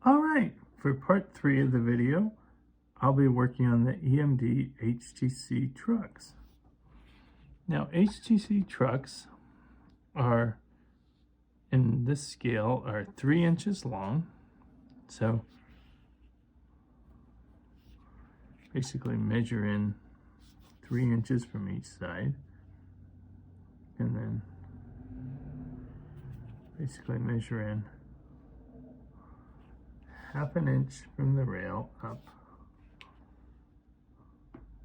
Alright, for part 3 of the video, I'll be working on the EMD HT-C trucks. Now, HT-C trucks are, in this scale, are 3 inches long. So, basically measure in 3 inches from each side. And then basically measure in half an inch from the rail up.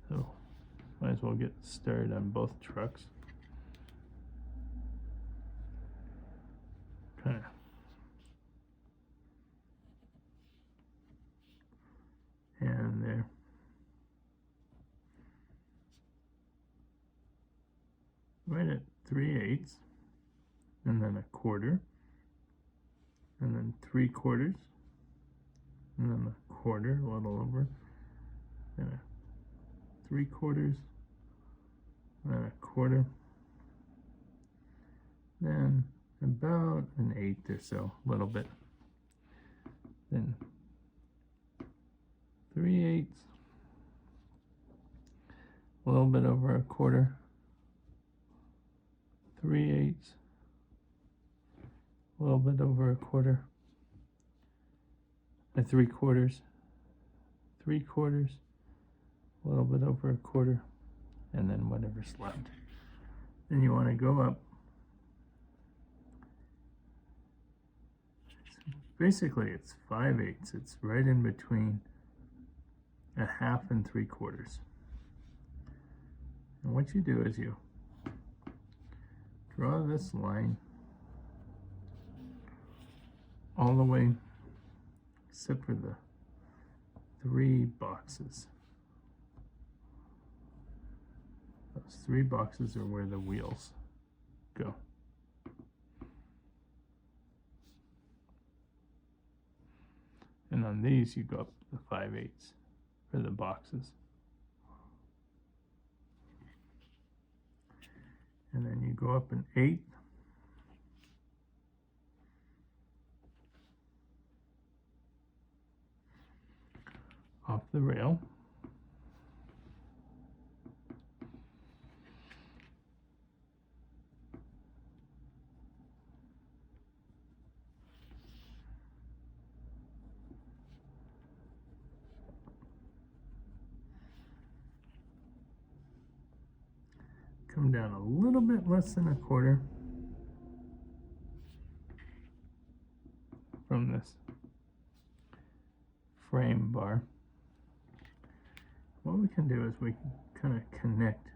So might as well get started on both trucks. Kind of and there. Right at 3/8, and then 1/4, and then 3/4, and then 1/4, a little over, then 3/4, then 1/4, then about 1/8 or so, a little bit, then 3/8, a little bit over 1/4, 3/8, a little bit over 1/4, 3/4, 3/4, a little bit over 1/4, and then whatever's left. Then you want to go up. Basically, it's 5/8. It's right in between 1/2 and 3/4. And what you do is you draw this line all the way, except for the 3 boxes. Those 3 boxes are where the wheels go. And on these, you go up the 5/8 for the boxes. And then you go up 1/8. Off the rail. Come down a little bit less than 1/4 from this frame bar. What we can do is we can kind of connect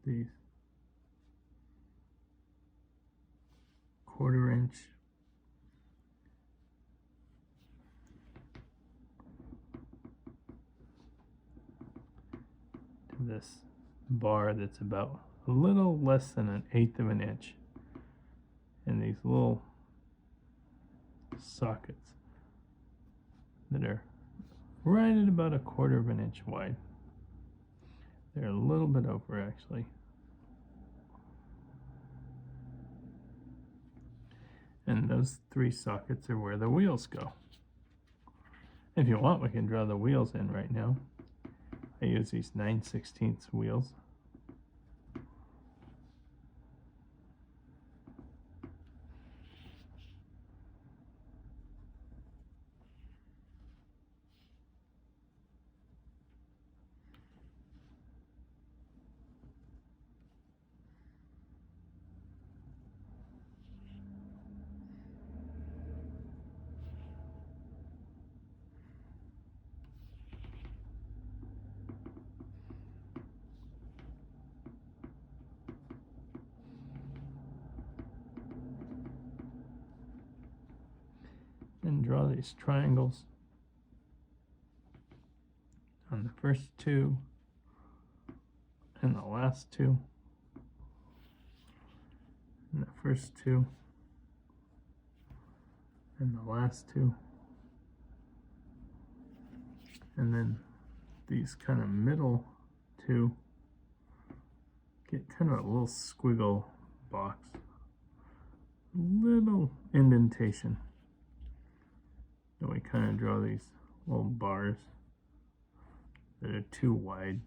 these 1/4 inch to this bar that's about a little less than 1/8 of an inch, and these little sockets that are right at about 1/4 of an inch wide. They're a little bit over, actually. And those 3 sockets are where the wheels go. If you want, we can draw the wheels in right now. I use these 9/16 wheels. And draw these triangles on the first 2 and the last 2, and the first 2 and the last 2, And then these kind of middle two get kind of a little squiggle box, little indentation. Then we kind of draw these little bars that are too wide.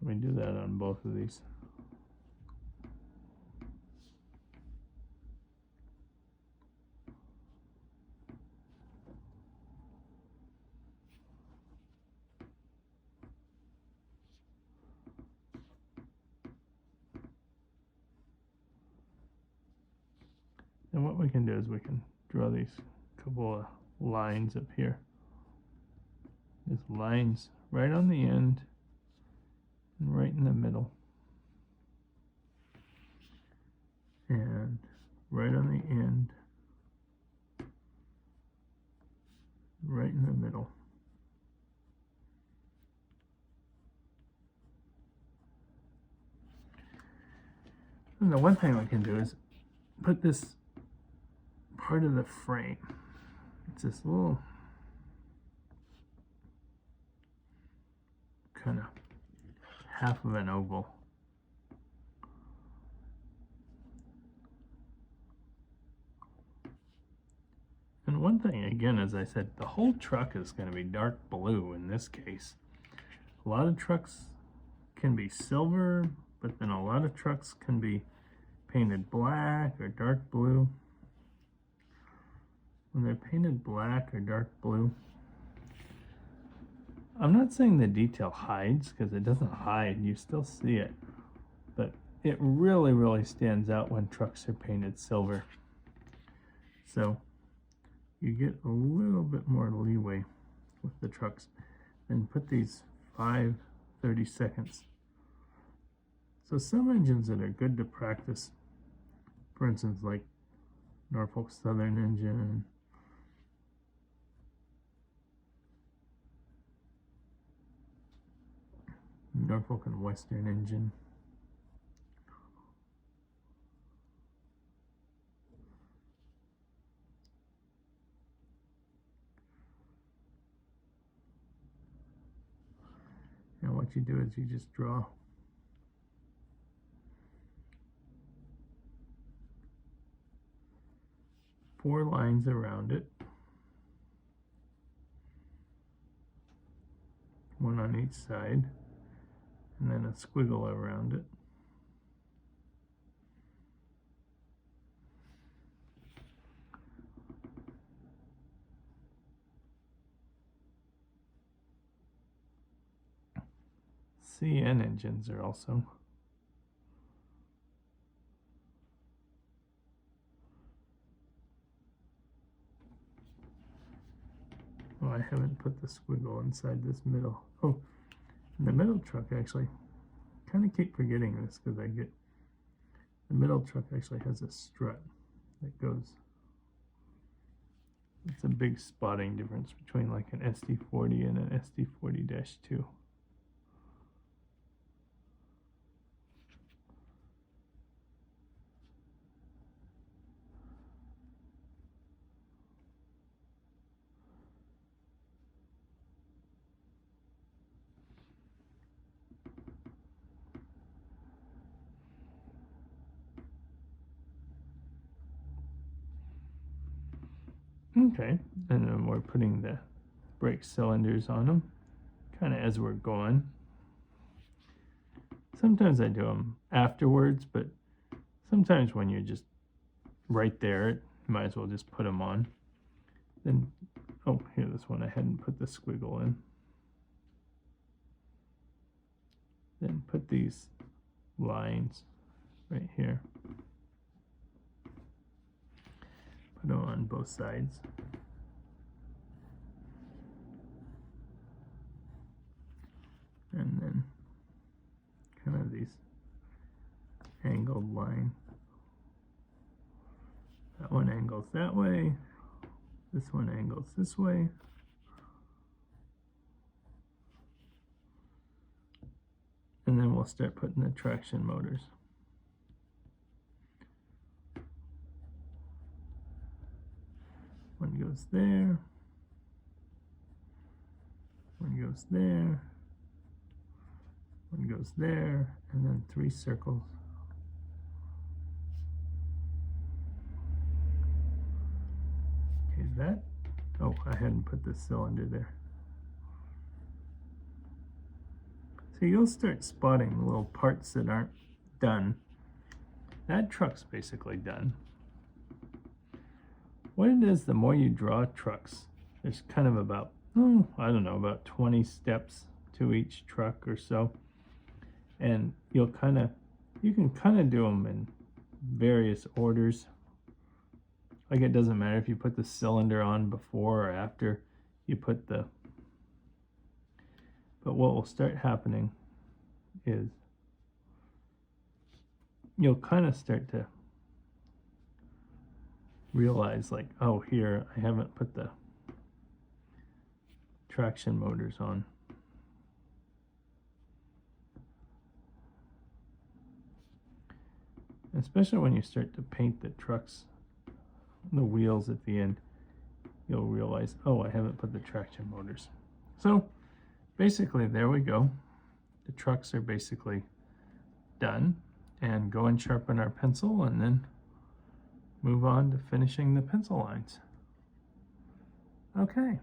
We do that on both of these. And what we can do is we can draw these couple of lines up here. There's lines right on the end and right in the middle. And right on the end, right in the middle. And the one thing we can do is put this part of the frame. It's this little kind of half of an oval. And one thing, again, as I said, the whole truck is going to be dark blue in this case. A lot of trucks can be silver, but then a lot of trucks can be painted black or dark blue. When they're painted black or dark blue, I'm not saying the detail hides, because it doesn't hide, you still see it, but it really, really stands out when trucks are painted silver. So you get a little bit more leeway with the trucks. And put these 5/30 seconds. So some engines that are good to practice, for instance, like Norfolk Southern engine, Norfolk and Western engine, and what you do is you just draw four lines around it, one on each side, and then a squiggle around it. CN engines are also oh, I haven't put the squiggle inside this middle. Oh, in the middle truck actually, kind of keep forgetting this because I get the middle truck actually has a strut that goes. It's a big spotting difference between like an SD40 and an SD40-2. Okay, and then we're putting the brake cylinders on them, kind of as we're going. Sometimes I do them afterwards, but sometimes when you're just right there, you might as well just put them on. Then, oh, here, this one I hadn't put the squiggle in. Then put these lines right here. Put them on both sides. And then kind of these angled line. That one angles that way. This one angles this way. And then we'll start putting the traction motors. goes there, one goes there, one goes there, and then 3 circles. Okay, that, oh, I hadn't put the cylinder there. So you'll start spotting little parts that aren't done. That truck's basically done. What it is, the more you draw trucks, there's kind of about, I don't know, about 20 steps to each truck or so. And you can kind of do them in various orders. Like it doesn't matter if you put the cylinder on before or after you put the, but what will start happening is you'll kind of start to realize like, oh, here I haven't put the traction motors on. Especially when you start to paint the trucks, the wheels at the end, you'll realize, oh, I haven't put the traction motors. So basically, there we go. The trucks are basically done. And go and sharpen our pencil and then move on to finishing the pencil lines. Okay.